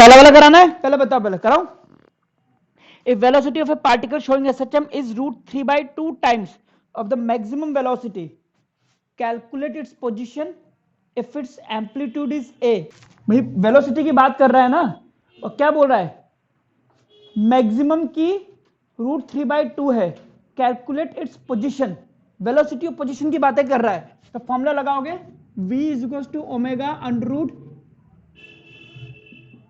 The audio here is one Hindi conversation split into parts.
पहला वाला कराना है, पहले बताओ, पहले कराओ। If velocity of a particle showing SHM is √3/2 times of the maximum velocity, calculate its position if its amplitude is a। भाई वेलोसिटी की बात कर रहा है ना, और क्या बोल रहा है, मैक्सिमम की √3/2 है, कैलकुलेट इट्स पोजीशन, वेलोसिटी और पोजीशन की बातें कर रहा है। तो फॉर्मूला लगाओगे v is equal to omega under root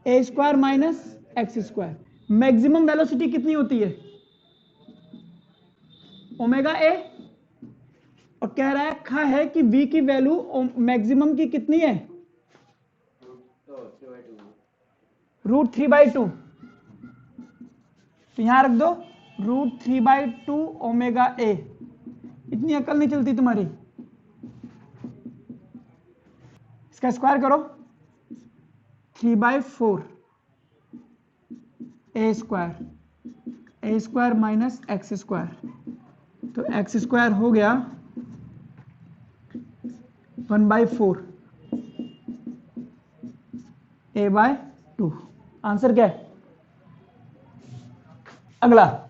a square minus x square. Maximum velocity कितनी होती है, ओमेगा ए, और कह रहा है कि v की वैल्यू मैक्सिमम की कितनी है, √3/2। तो यहां रख दो √3/2 ओमेगा ए। इतनी अकल नहीं चलती तुम्हारी, इसका स्क्वायर करो, 3/4 ए स्क्वायर माइनस एक्स स्क्वायर। तो एक्स स्क्वायर हो गया 1/4 a/2। आंसर क्या है? अगला,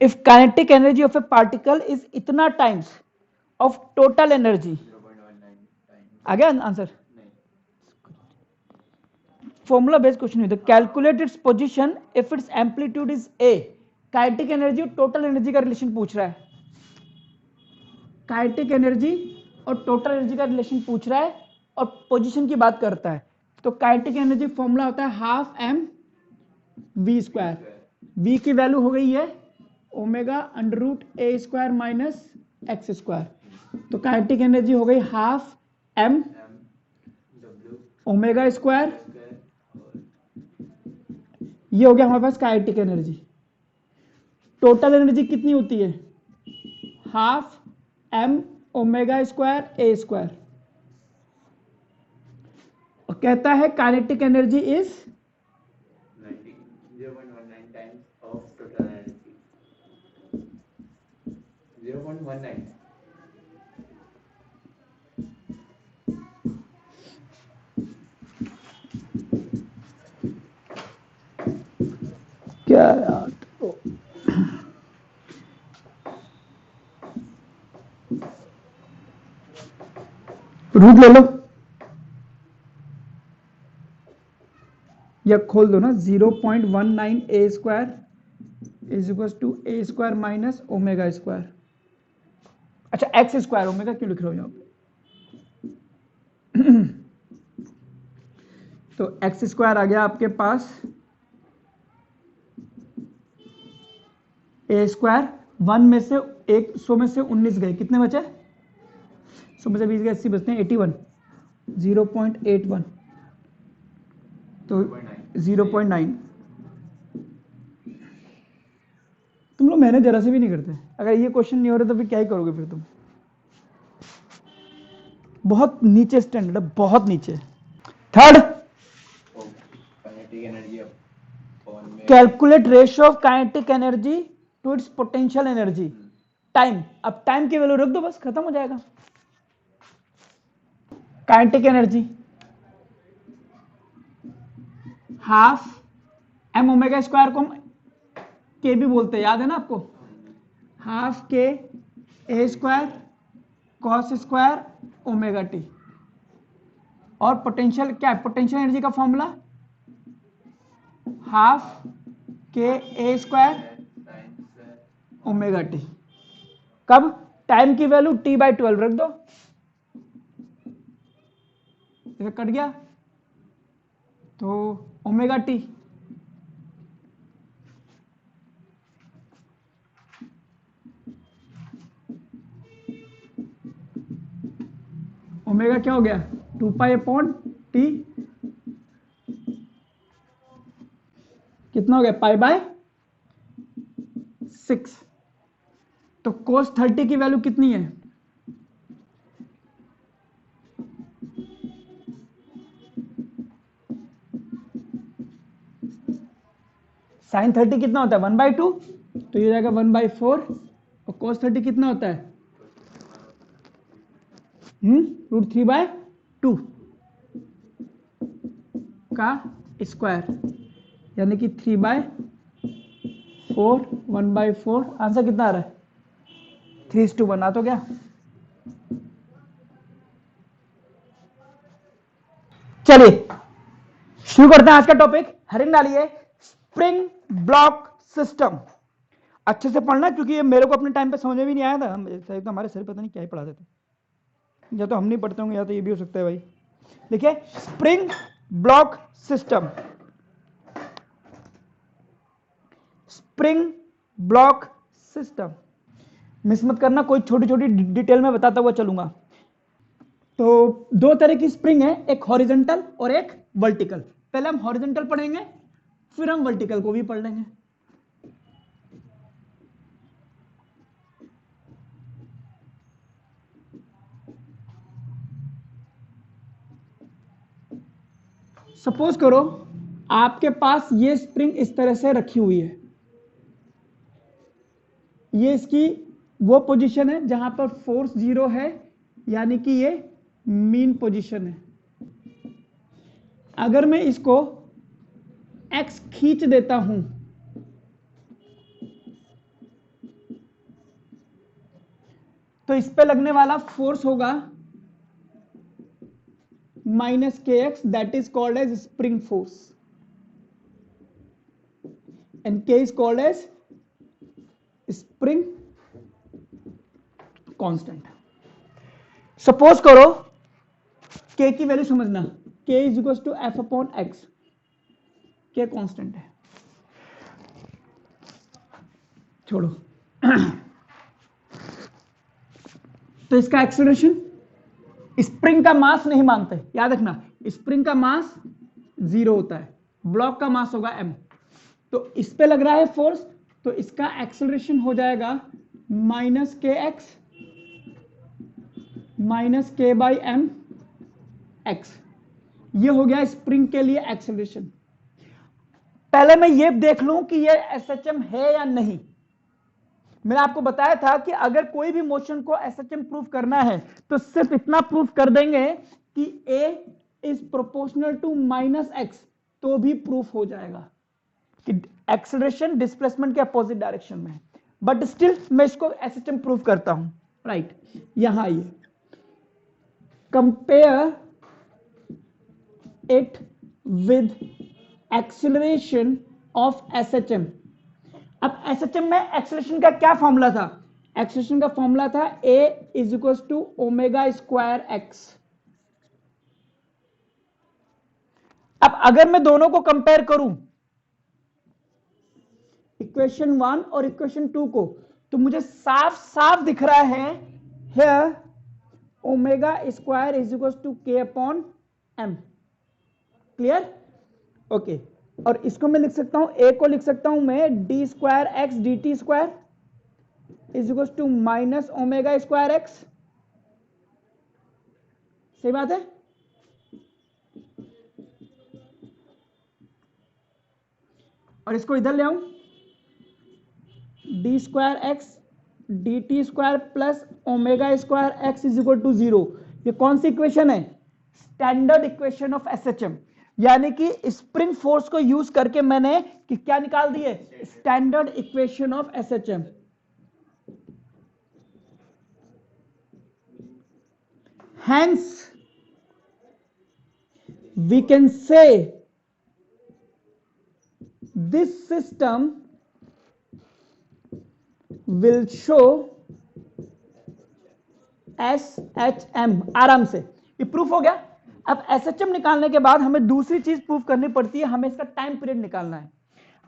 if kinetic energy of A particle is इतना टाइम्स ऑफ टोटल एनर्जी, आ गया आंसर? फॉर्मूला बेस्ड क्वेश्चन है। तो calculate its position if it's amplitude is a. Kinetic energy और टोटल एनर्जी का रिलेशन पूछ रहा है, काइनेटिक एनर्जी और टोटल एनर्जी का रिलेशन पूछ रहा है और पोजीशन की बात करता है। तो काइनेटिक एनर्जी फॉर्मूला होता है half m v square. V की वैल्यू हो गई है omega under root a square minus x square. तो काइनेटिक एनर्जी हो गई हाफ एम ओमेगा स्क्वायर, ये हो गया हमारे पास काइनेटिक एनर्जी। टोटल एनर्जी कितनी होती है, हाफ एम ओमेगा स्क्वायर ए स्क्वायर। और कहता है kinetic energy is 0.19 times of total energy. 0.19. क्या यार, रूट ले लो या खोल दो ना, 0.19 a square is equal to a square minus omega square. अच्छा एक्स स्क्वायर, ओमेगा क्यों लिख रहे हो यहाँ पे? तो एक्स स्क्वायर आ गया आपके पास ए स्क्वायर, 1 में से 100 में से 19 गए, कितने बचे? 100 में से 20 गए, 80 बचते हैं, 81, 0.81, तो 0.9। तुम लोग मेहनत जरा से भी नहीं करते। अगर ये क्वेश्चन नहीं हो रहे तो फिर क्या ही करोगे फिर तुम? बहुत नीचे स्टैंडर्ड है, बहुत नीचे। Third, calculate ratio of kinetic energy to its potential energy time. अब टाइम की वैल्यू रख दो, बस खत्म हो जाएगा। Kinetic energy half m omega square को हम के भी बोलते हैं, याद है ना आपको, half k a square cos square omega t. और पोटेंशियल क्या है, पोटेंशियल एनर्जी का formula half k a square omega t. कब? टाइम की वैल्यू t/12 रख दो, इसे कट गया तो ओमेगा टी। ओमेगा क्या हो गया, 2π/t, कितना हो गया, π/6। तो cos 30 की वैल्यू कितनी है, sin 30 कितना होता है, 1/2, तो ये जाएगा 1/4। और cos 30 कितना होता है, √3/2 का स्क्वायर, यानी कि 3/4, 1/4। आंसर कितना आ रहा है? 3:1 आ तो क्या? चलिए शुरू करते हैं आज का टॉपिक। हेडिंग डालिए स्प्रिंग ब्लॉक सिस्टम। अच्छे से पढ़ना, क्योंकि ये मेरे को अपने टाइम पे समझ में भी नहीं आया था। तो हमारे सर पता नहीं क्या ही पढ़ाते थे, या तो हम नहीं पढ़ते होंगे या तो ये भी हो सकता है भाई। देखिए spring block system, spring block system. Miss मत करना, कोई छोटी छोटी डिटेल में बताता हुआ चलूंगा। तो दो तरह की स्प्रिंग है, एक हॉरिजॉन्टल और एक वर्टिकल। पहले हम हॉरिजॉन्टल पढ़ेंगे, फिर हम वर्टिकल को भी पढ़ लेंगे। सपोज करो आपके पास ये स्प्रिंग इस तरह से रखी हुई है, ये इसकी वो पोजीशन है जहां पर फोर्स 0 है, यानी कि ये मीन पोजीशन है। अगर मैं इसको x खींच देता हूं तो इस पे लगने वाला फोर्स होगा -kx, that is called as spring force, and k is called as spring constant. Suppose करो k की वैल्यू समझना, k is equals to f/x, k constant है, छोड़ो। तो इसका एक्सीलरेशन, स्प्रिंग का मास नहीं मानते, याद रखना स्प्रिंग का मास 0 होता है, ब्लॉक का मास होगा m। तो इस पे लग रहा है फोर्स, तो इसका एक्सीलरेशन हो जाएगा -kx -k/m x। ये हो गया स्प्रिंग के लिए एक्सीलरेशन। पहले मैं ये देख लूं कि ये SHM है या नहीं। मैंने आपको बताया था कि अगर कोई भी मोशन को SHM प्रूव करना है तो सिर्फ इतना प्रूव कर देंगे कि A is proportional to -x, तो भी प्रूफ हो जाएगा कि एक्सेलरेशन डिस्प्लेसमेंट के अपोजिट डायरेक्शन में है। बट स्टिल मैं इसको SHM प्रूव करता हूं, राइट। यहां आइए, compare it with acceleration of SHM। अब SHM में एक्सेलरेशन का क्या फॉर्मूला था? एक्सेलरेशन का फॉर्मूला था A is equal to ω² x। अब अगर मैं दोनों को कंपेयर करूं, इक्वेशन 1 और इक्वेशन 2 को, तो मुझे साफ साफ दिख रहा है here ω² is equal to k/m। Clear? Okay. और इसको मैं लिख सकता हूं, a को लिख सकता हूं मैं d²x dt² is equal to -ω² x। सही बात है? और इसको इधर ले आऊं, d²x dt² plus ω² x is equal to 0। ये कौन सी इक्वेशन है? Standard equation of SHM। यानी कि स्प्रिंग फोर्स को यूज करके मैंने कि क्या निकाल दिए? Standard equation of SHM। Hence, we can say this system will show SHM। आराम से ये प्रूफ हो गया। अब SHM निकालने के बाद हमें दूसरी चीज प्रूफ करनी पड़ती है, हमें इसका टाइम पीरियड निकालना है।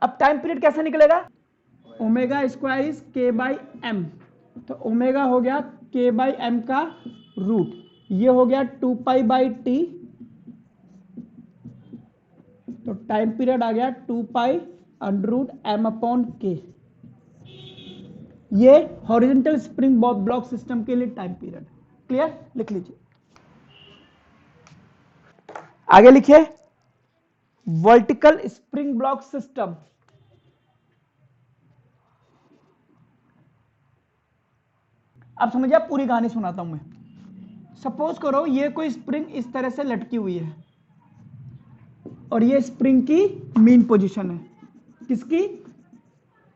अब टाइम पीरियड कैसे निकलेगा? ω² इज k/m, तो ओमेगा हो गया k/m का रूट, ये हो गया 2π/t, तो टाइम पीरियड आ गया 2π√m/k। ये हॉरिजॉन्टल स्प्रिंग ब्लॉक सिस्टम के लिए टाइम पीरियड। क्लियर? लिख लीजिए, आगे लिखिए वर्टिकल स्प्रिंग ब्लॉक सिस्टम। अब समझिए, पूरी कहानी सुनाता हूं मैं। सपोज करो ये कोई स्प्रिंग इस तरह से लटकी हुई है, और ये स्प्रिंग की मीन पोजीशन है। किसकी?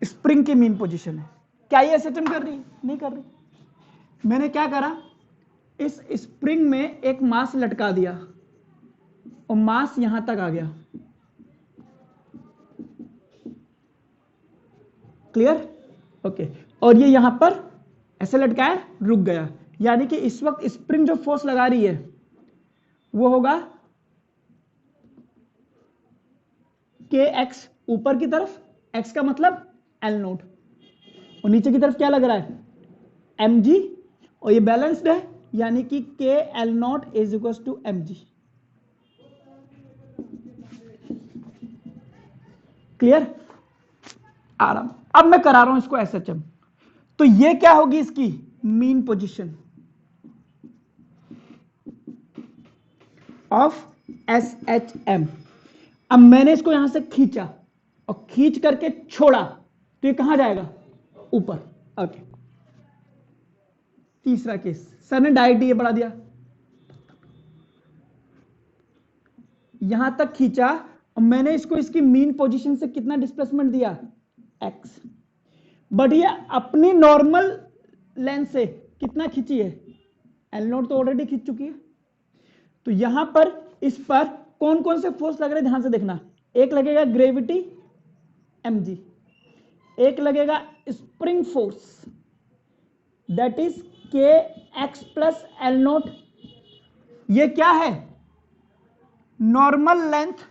स्प्रिंग की मीन पोजीशन है। क्या ये एसएचएम कर रही? नहीं कर रही। मैंने क्या करा, इस स्प्रिंग में एक मास लटका दिया और मास यहां तक आ गया। क्लियर? ओके। और ये यहां पर ऐसे लटकाया, रुक गया। यानी कि इस वक्त स्प्रिंग जो फोर्स लगा रही है वो होगा के एक्स, ऊपर की तरफ एक्स का मतलब एल नोट, और नीचे की तरफ क्या लग रहा है? एम जी, और ये बैलेंस्ड है यानी कि k l naught is equal to m g. Clear? आराम। अब मैं करा रहा हूं इसको एसएचएम। तो ये क्या होगी? इसकी मीन पोजीशन ऑफ एसएचएम। अब मैंने इसको यहां से खींचा और खींच करके छोड़ा तो ये कहां जाएगा? ऊपर। ओके। तीसरा केस, सर ने डायरेक्ट ये बढ़ा दिया, यहां तक खींचा और मैंने इसको इसकी मीन पोजीशन से कितना डिस्प्लेसमेंट दिया? एक्स। बट ये अपनी नॉर्मल लेंथ से कितना खींची है? एल नोट तो ऑलरेडी खींच चुकी है। तो यहां पर इस पर कौन कौन से फोर्स लग रहे हैं ध्यान से देखना। एक लगेगा ग्रेविटी mg, एक लगेगा spring force that is k x plus L note. ये क्या है? Normal length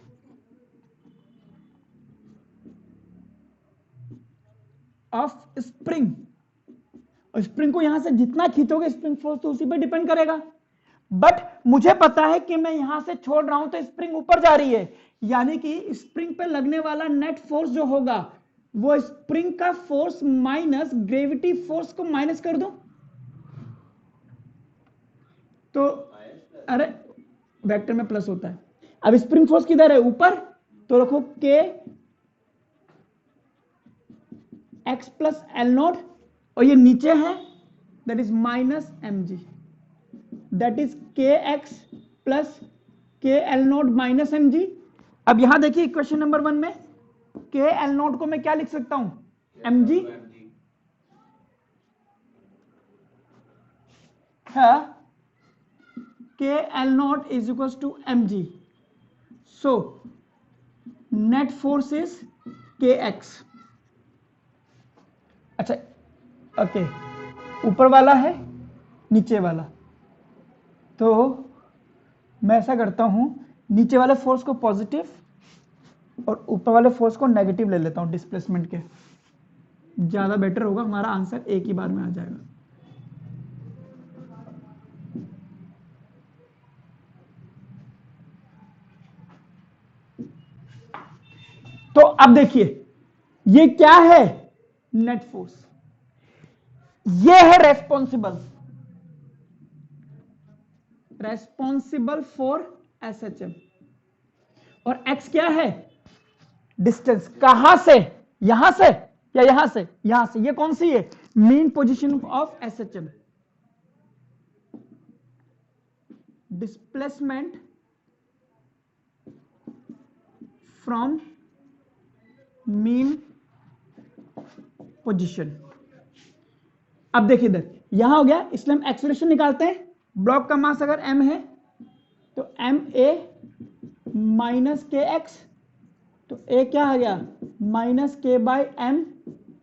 of spring. और स्प्रिंग को यहां से जितना खींचोगे स्प्रिंग फोर्स तो उसी पर डिपेंड करेगा। बट मुझे पता है कि मैं यहां से छोड़ रहा हूं तो स्प्रिंग ऊपर जा रही है, यानी कि स्प्रिंग पे लगने वाला नेट फोर्स जो होगा वो स्प्रिंग का फोर्स माइनस ग्रेविटी फोर्स को माइनस कर दो तो, अरे वेक्टर में प्लस होता है। अब स्प्रिंग फोर्स किधर है? ऊपर, तो रखो के एक्स प्लस एल नोट, और ये नीचे है that is minus m g, that is k x plus k l naught minus m g. अब यहां देखिए क्वेश्चन नंबर 1 में के एल नोट को मैं क्या लिख सकता हूं? एम जी है, k l naught is equal to m g. So net force is k x. अच्छा ओके, ऊपर वाला है नीचे वाला, तो मैं ऐसा करता हूं नीचे वाले फोर्स को पॉजिटिव और ऊपर वाले फोर्स को नेगेटिव ले लेता हूं डिस्प्लेसमेंट के, ज्यादा बेटर होगा, हमारा आंसर एक ही बार में आ जाएगा। तो अब देखिए ये क्या है? Net force. ये है रेस्पॉन्सिबल फॉर एसएचएम, और एक्स क्या है? डिस्टेंस। कहां से? यहां से या यहां से? यहां से। ये कौन सी है? Mean position of SHM. Displacement from mean position. अब देखिए इधर यहां हो गया, इसलिए हम एक्सेलरेशन निकालते हैं। ब्लॉक का मास अगर m है तो एम ए माइनस के एक्स, तो a क्या आ गया? माइनस के बाई एम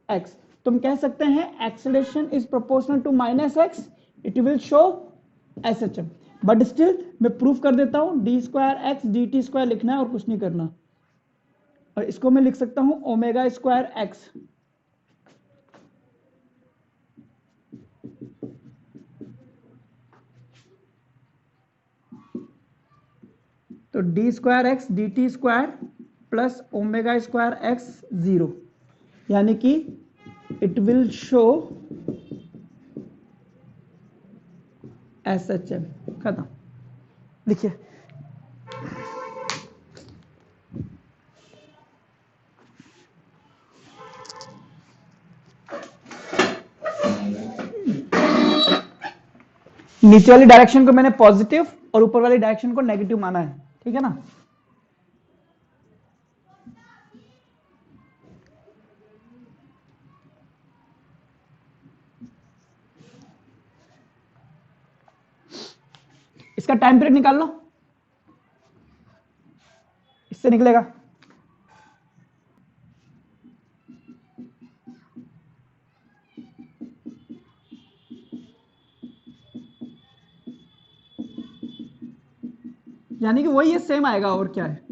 एक्स। तुम कह सकते हैं acceleration is proportional to minus x, it will show SHM. But still मैं प्रूफ कर देता हूं, d square x d t square लिखना है और कुछ नहीं करना। और इसको मैं लिख सकता हूं ओमेगा स्क्वायर एक्स, तो D square x d t square plus omega square x 0, यानी कि इट विल शो एसएचएम। खत्म। देखिए नीचे वाली डायरेक्शन को मैंने पॉजिटिव और ऊपर वाली डायरेक्शन को नेगेटिव माना है, ठीक है ना। इसका टाइम पीरियड निकाल लो, इससे निकलेगा। यानी कि वही ये सेम आएगा, और क्या है।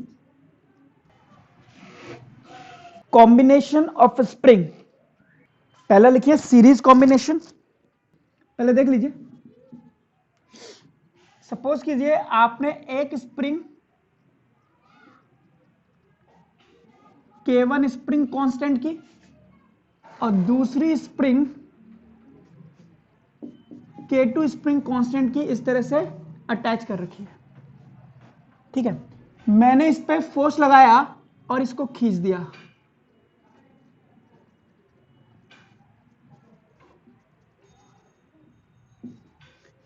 कॉम्बिनेशन ऑफ स्प्रिंग, पहला लिखिए सीरीज कॉम्बिनेशन, पहले देख लीजिए। सपोज कीजिए आपने एक स्प्रिंग K1 स्प्रिंग कांस्टेंट की और दूसरी स्प्रिंग K2 स्प्रिंग कांस्टेंट की इस तरह से अटैच कर रखी है, ठीक है। मैंने इस पे फोर्स लगाया और इसको खींच दिया,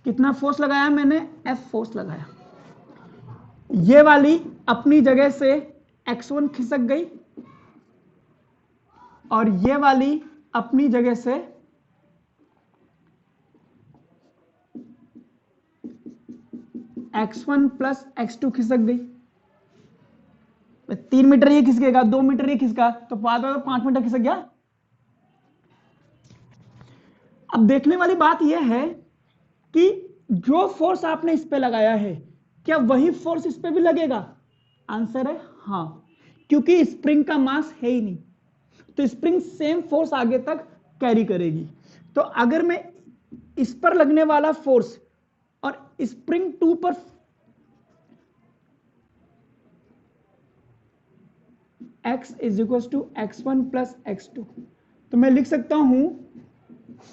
कितना फोर्स लगाया मैंने, F फोर्स लगाया। ये वाली अपनी जगह से X1 खिसक गई और ये वाली अपनी जगह से X1 प्लस X2 खिसक गई। 3 मीटर ये खिसकेगा, 2 मीटर ये खिसका, तो बाद में 5 मीटर खिसक गया। अब देखने वाली बात यह है कि जो फोर्स आपने इस पे लगाया है, क्या वही फोर्स इस पे भी लगेगा? आंसर है हाँ, क्योंकि स्प्रिंग का मास है ही नहीं, तो स्प्रिंग सेम फोर्स आगे तक कैरी करेगी। तो अगर मैं इस पर लगने वाला फोर्स और स्प्रिंग 2 पर x is equal to x1 plus x2, तो मैं लिख सकता हूं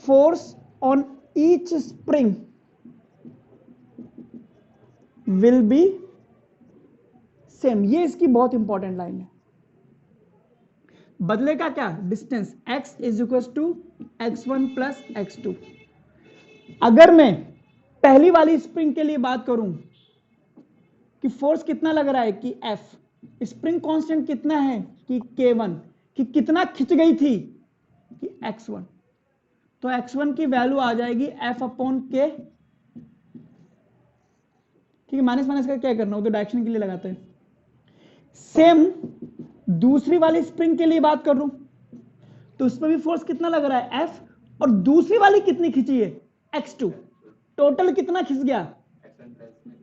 force on each spring will be same. ये इसकी बहुत इंपॉर्टेंट लाइन है। बदलेगा क्या? Distance, x is equal to x1 plus x2। अगर मैं पहली वाली स्प्रिंग के लिए बात करूं कि फोर्स कितना लग रहा है कि F, स्प्रिंग कांस्टेंट कितना है कि K1, कि कितना खिंच गई थी कि X1, तो X1 की वैल्यू आ जाएगी F अपॉन K, ठीक है। माइनस माइनस का क्या करना हो तो डायरेक्शन के लिए लगाते हैं। सेम दूसरी वाली स्प्रिंग के लिए बात कर लूं तो उसमें भी फोर्स कितना लग रहा है F, और दूसरी वाली कितनी खिंची है X2, टोटल कितना खिंच गया? X1 plus X2.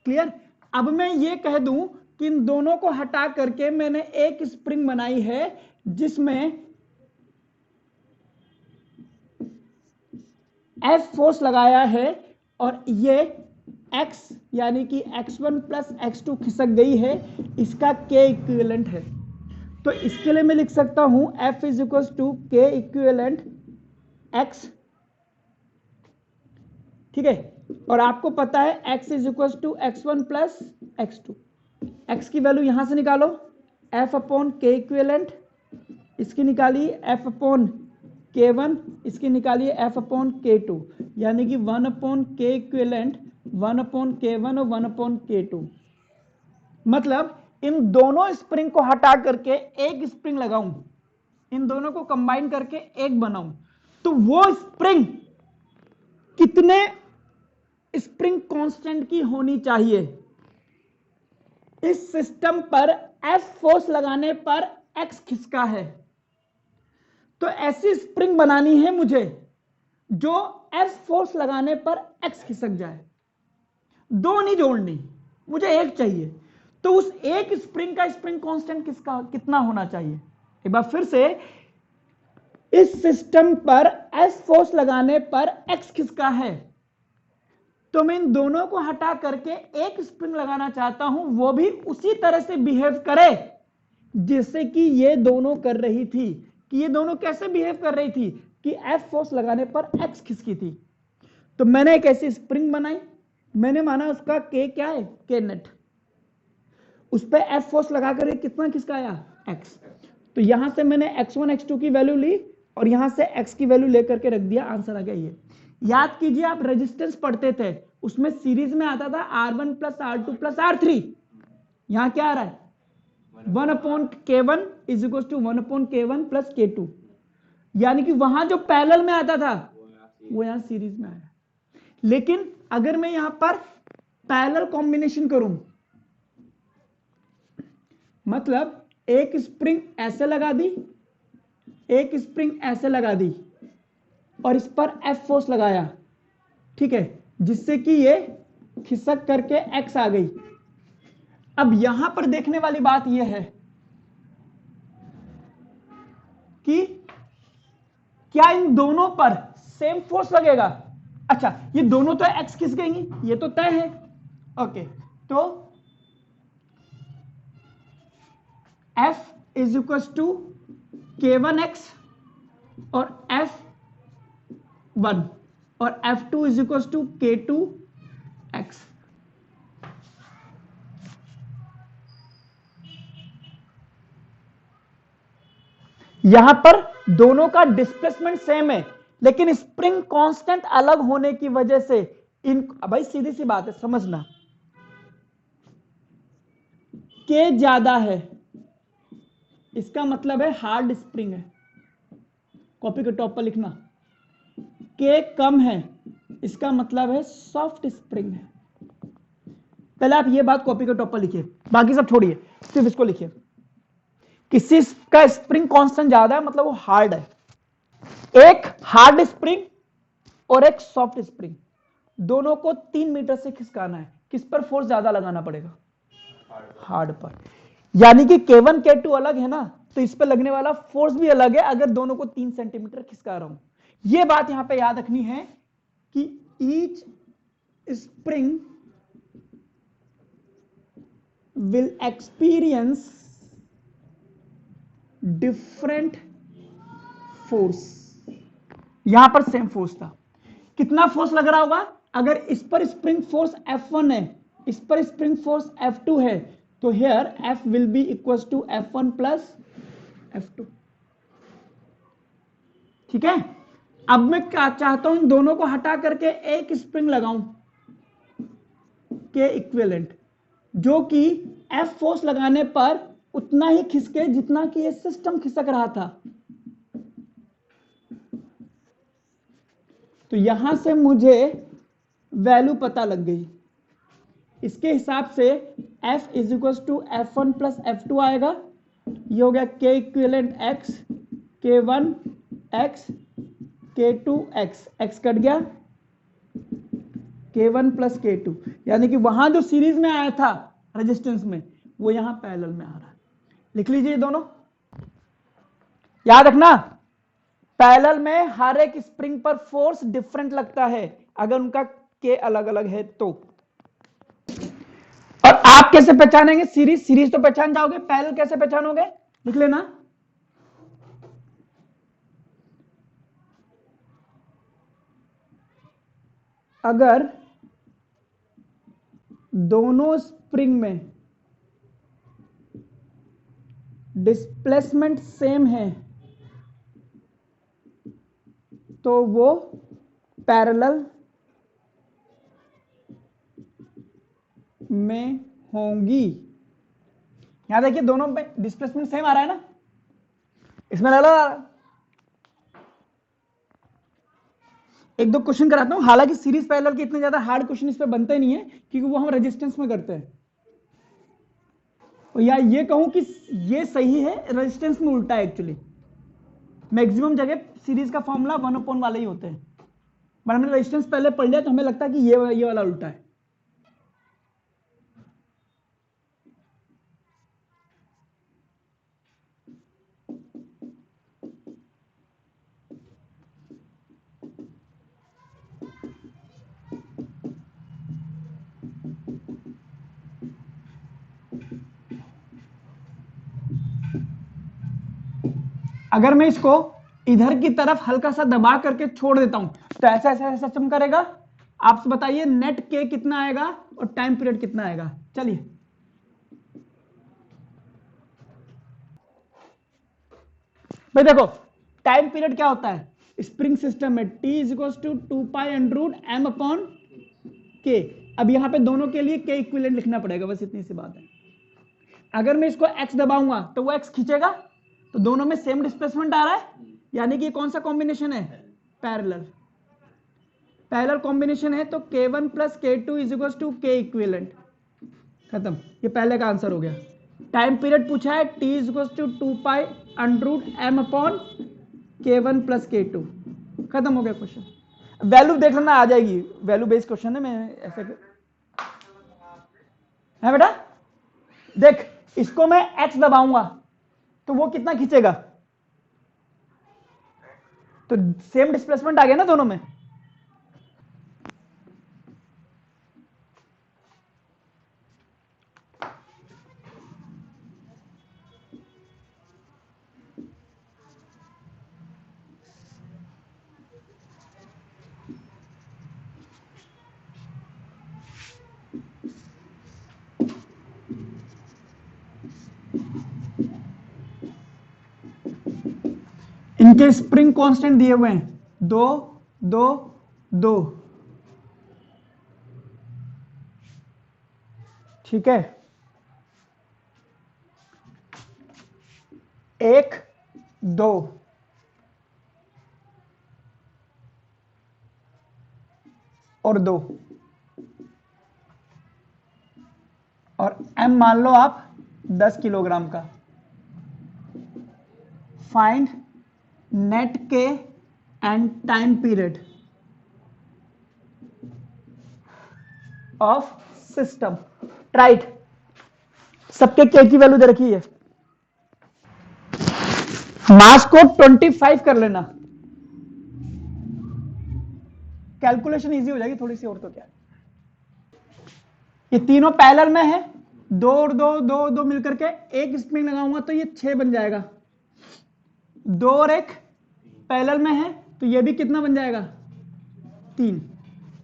क्लियर? अब मैं ये कह दूं कि इन दोनों को हटा करके मैंने एक स्प्रिंग बनाई है जिसमें F फोर्स लगाया है और ये X यानी कि X1 प्लस X2 खिसक गई है, इसका K इक्विवेलेंट है। तो इसके लिए मैं लिख सकता हूं F is equal to K equivalent X, ठीक है। और आपको पता है X is equal to X1 plus X2। X की वैल्यू यहां से निकालो, F अपॉन K इक्विवेलेंट, इसकी निकालिए F अपॉन K1, इसकी निकालिए F अपॉन K2, यानी कि 1 upon K equivalent, 1 upon K1 और 1 अपॉन K2। मतलब इन दोनों स्प्रिंग को हटा करके एक स्प्रिंग लगाऊं, इन दोनों को कंबाइन करके एक बनाऊं, तो वो स्प्रिंग कितने स्प्रिंग कांस्टेंट की होनी चाहिए? इस सिस्टम पर F फोर्स लगाने पर X खिसका है, तो ऐसी स्प्रिंग बनानी है मुझे जो F फोर्स लगाने पर X खिसक जाए। दो नहीं जोड़नी, मुझे एक चाहिए। तो उस एक स्प्रिंग का स्प्रिंग कांस्टेंट किसका कितना होना चाहिए? एक बार फिर से, इस सिस्टम पर F फोर्स लगाने पर X खिसका है, तो मैं इन दोनों को हटा करके एक स्प्रिंग लगाना चाहता हूं, वो भी उसी तरह से बिहेव करे जैसे कि ये दोनों कर रही थी। कि ये दोनों कैसे बिहेव कर रही थी कि F फोर्स लगाने पर X खिसकी थी। तो मैंने एक ऐसी स्प्रिंग बनाई, मैंने माना उसका K क्या है, K नेट, उस पर F फोर्स लगाकर कितना खिसकाया, X। तो यहां से मैंने X1 X2 की वैल्यू ली और यहां से X की वैल्यू लेकर के रख दिया, आंसर आ गया ये। याद कीजिए आप रेजिस्टेंस पढ़ते थे, उसमें सीरीज में आता था R1 plus R2 plus R3, यहां क्या आ रहा है 1 upon K1 is equal to 1 upon K1 plus K2। यानी कि वहां जो पैरेलल में आता था वो यहां सीरीज में आया। लेकिन अगर मैं यहां पर पैरेलल कॉम्बिनेशन करूं, मतलब एक स्प्रिंग ऐसे लगा दी, एक स्प्रिंग ऐसे लगा दी और इस पर F फोर्स लगाया, ठीक है, जिससे कि ये खिसक करके X आ गई। अब यहां पर देखने वाली बात यह है कि क्या इन दोनों पर सेम फोर्स लगेगा। अच्छा, ये दोनों तो X खिस गएंगी, ये तो तय है। ओके, तो F is equal to K1X और F1 और F2 is equal to K2X। यहां पर दोनों का डिस्प्लेसमेंट सेम है, लेकिन स्प्रिंग कांस्टेंट अलग होने की वजह से इन, भाई सीधी सी बात है, समझना, K ज्यादा है इसका मतलब है हार्ड स्प्रिंग है, कॉपी के टॉप पर लिखना। K कम है इसका मतलब है सॉफ्ट स्प्रिंग है। पहले आप ये बात कॉपी के टॉप पर लिखिए, बाकी सब छोड़िए, सिर्फ इसको लिखिए। किसी का स्प्रिंग कांस्टेंट ज्यादा है मतलब वो हार्ड है। एक हार्ड स्प्रिंग और एक सॉफ्ट स्प्रिंग, दोनों को 3 मीटर से खिसकाना है, किस पर फोर्स ज्यादा लगाना पड़ेगा? हार्ड पर। यानी कि K1 K2 अलग है ना, तो इस पर लगने वाला फोर्स भी अलग है अगर दोनों को 3 सेंटीमीटर खिसका रहा हूं। यह बात यहां पे याद रखनी है कि each spring will experience different force. यहां पर सेम फोर्स था, कितना फोर्स लग रहा होगा? अगर इस पर स्प्रिंग फोर्स F1 है, इस पर स्प्रिंग फोर्स F2 है, तो here F will be equal to F1 plus F2। ठीक है, अब मैं क्या चाहता हूं, इन दोनों को हटा करके एक स्प्रिंग लगाऊं के इक्विवेलेंट, जो कि F फोर्स लगाने पर उतना ही खिसके जितना कि ये सिस्टम खिसक रहा था। तो यहां से मुझे वैल्यू पता लग गई, इसके हिसाब से F is equal to F1 plus F2 आएगा। ये हो गया K equivalent X, K1 X, K2 X, X cut गया, K1 प्लस K2, यानी कि वहां जो सीरीज में आया था रेजिस्टेंस में, वो यहां पैरेलल में आ रहा है। लिख लीजिए दोनों, याद रखना पैरेलल में हर एक स्प्रिंग पर फोर्स डिफरेंट लगता है अगर उनका K अलग अलग है तो। और आप कैसे पहचानेंगे? सीरीज, सीरीज तो पहचान जाओगे, पैरेलल कैसे पहचानोगे? लिख लेना, अगर दोनों स्प्रिंग में डिस्प्लेसमेंट सेम है तो वो पैरेलल में होंगी। यहां देखिए दोनों में डिस्प्लेसमेंट सेम आ रहा है ना, इसमें लगा एक दो क्वेश्चन कराता हूं, हालांकि सीरीज पैरेलल के इतने ज्यादा हार्ड क्वेश्चन इस पे बनते नहीं है क्योंकि वो हम रेजिस्टेंस में करते हैं। और या ये कहूं कि ये सही है, रेजिस्टेंस में उल्टा है एक्चुअली। मैक्सिमम जगह सीरीज का फॉर्मूला 1 वाले ही होते हैं, पर हमने रेजिस्टेंस पहले पढ़ लिया तो हमें लगता है कि ये वाला उल्टा है। अगर मैं इसको इधर की तरफ हल्का सा दबा करके छोड़ देता हूं तो ऐसा ऐसा ऐसा सिस्टम करेगा। आप बताइए नेट के कितना आएगा और टाइम पीरियड कितना आएगा? चलिए, भाई देखो टाइम पीरियड क्या होता है स्प्रिंग सिस्टम में, T is equal to 2π√m upon K। अब यहां पे दोनों के लिए K इक्विवेलेंट लिखना पड़ेगा, बस इतनी सी बात है। अगर मैं इसको X दबाऊंगा तो वो X खींचेगा, तो दोनों में सेम डिस्प्लेसमेंट आ रहा है, यानी कि ये कौन सा कॉम्बिनेशन है? पैरेलल। पैरेलल कॉम्बिनेशन है तो K1 plus K2 is equal to K equivalent. खत्म, ये पहले का आंसर हो गया। टाइम पीरियड पूछा है T is equal to 2 pi √m upon K1 plus K2। खत्म हो गया क्वेश्चन। वैल्यू देख लेना, आ जाएगी, वैल्यू बेस्ड क्वेश्चन है, मैं ऐसे है बेटा। देख, इसको मैं X दबाऊंगा तो वो कितना खींचेगा, तो सेम डिस्प्लेसमेंट आ गया ना दोनों में। इनके स्प्रिंग कांस्टेंट दिए हुए हैं 2 2 2, ठीक है। 1 2 और 2, और m मान लो आप 10 किलोग्राम का। फाइंड नेट के and time period of system. Right, सबके के की वैल्यू दे रखी है। मास को 25 कर लेना, कैलकुलेशन इजी हो जाएगी थोड़ी सी, और तो क्या। ये तीनों पैरेलल में है, 2 और 2 2 और 2 मिलकर के एक स्प्रिंग लगाऊंगा तो ये 6 बन जाएगा। 2 और 1 पैरेलल में है तो ये भी कितना बन जाएगा, 3।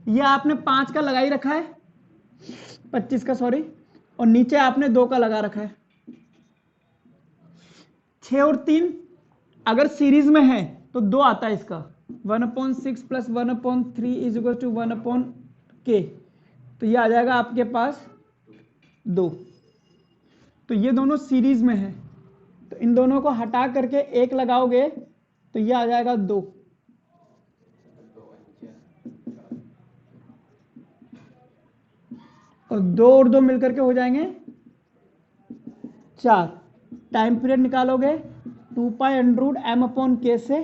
ये आपने 5 का लगा ही रखा है, 25 का सॉरी, और नीचे आपने 2 का लगा रखा है। 6 और 3 अगर सीरीज में है तो 2 आता है इसका, 1/6 plus 1/3 is equal to 1/k, तो ये आ जाएगा आपके पास 2। तो ये दोनों सीरीज में है, तो इन दोनों को हटा करके 1 लगाओगे तो ये आ जाएगा 2। और 2 और 2 मिलकर के हो जाएंगे 4। टाइम पीरियड निकालोगे 2 पाई √m अपॉन k से,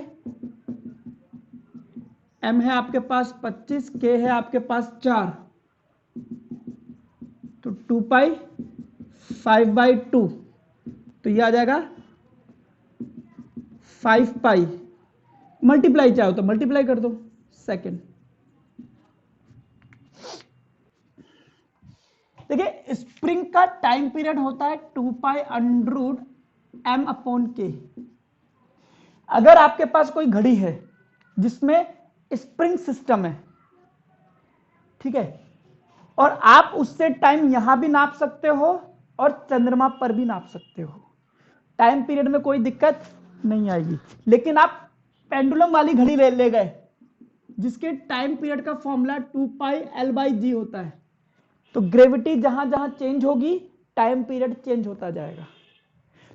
m है आपके पास 25, k है आपके पास 4, तो 2 पाई 5/2, तो ये आ जाएगा 5 पाई। मल्टीप्लाई चाहो तो मल्टीप्लाई कर दो सेकेंड। देखिए, स्प्रिंग का टाइम पीरियड होता है 2 पाई √m अपॉन k। अगर आपके पास कोई घड़ी है जिसमें स्प्रिंग सिस्टम है, ठीक है, और आप उससे टाइम यहां भी नाप सकते हो और चंद्रमा पर भी नाप सकते हो, टाइम पीरियड में कोई दिक्कत नहीं आएगी। लेकिन आप पेंडुलम वाली घड़ी ले गए जिसके टाइम पीरियड का फॉर्मूला 2 पाई L/g होता है, तो ग्रेविटी जहां जहां चेंज होगी टाइम पीरियड चेंज होता जाएगा।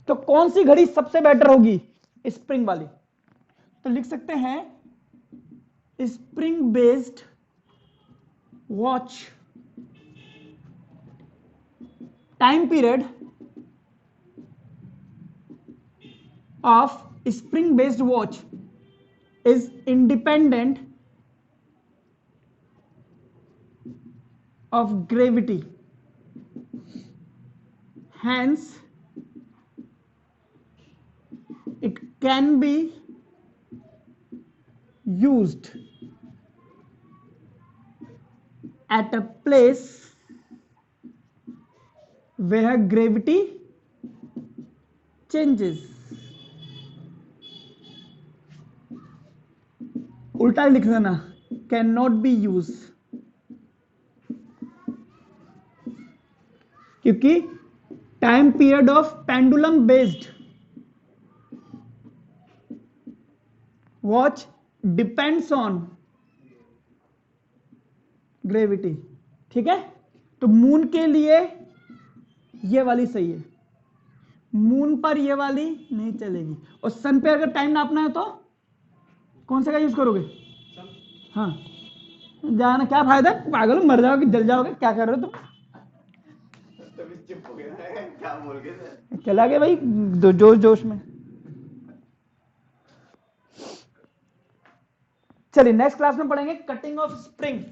तो कौन सी घड़ी सबसे बेटर होगी? स्प्रिंग वाली। तो लिख सकते हैं spring based watch time period of spring based watch is independent of gravity, hence it can be used at a place where gravity changes। उल्टा लिख देना, कैन नॉट बी यूज, क्योंकि time period of pendulum based watch depends on gravity. ठीक है, तो मून के लिए ये वाली सही है, मून पर ये वाली नहीं चलेगी, और सन पे अगर टाइम नापना है तो कौन सा का यूज करोगे? हाँ, जाना क्या फायदा, पागल हो, मर जाओगे, जल जाओगे, क्या कर रहे हो तुम? तभी चुप हो गया, क्या बोल गए सर? चला गया भाई जोश जोश में। चलिए नेक्स्ट क्लास में पढ़ेंगे कटिंग ऑफ स्प्रिंग।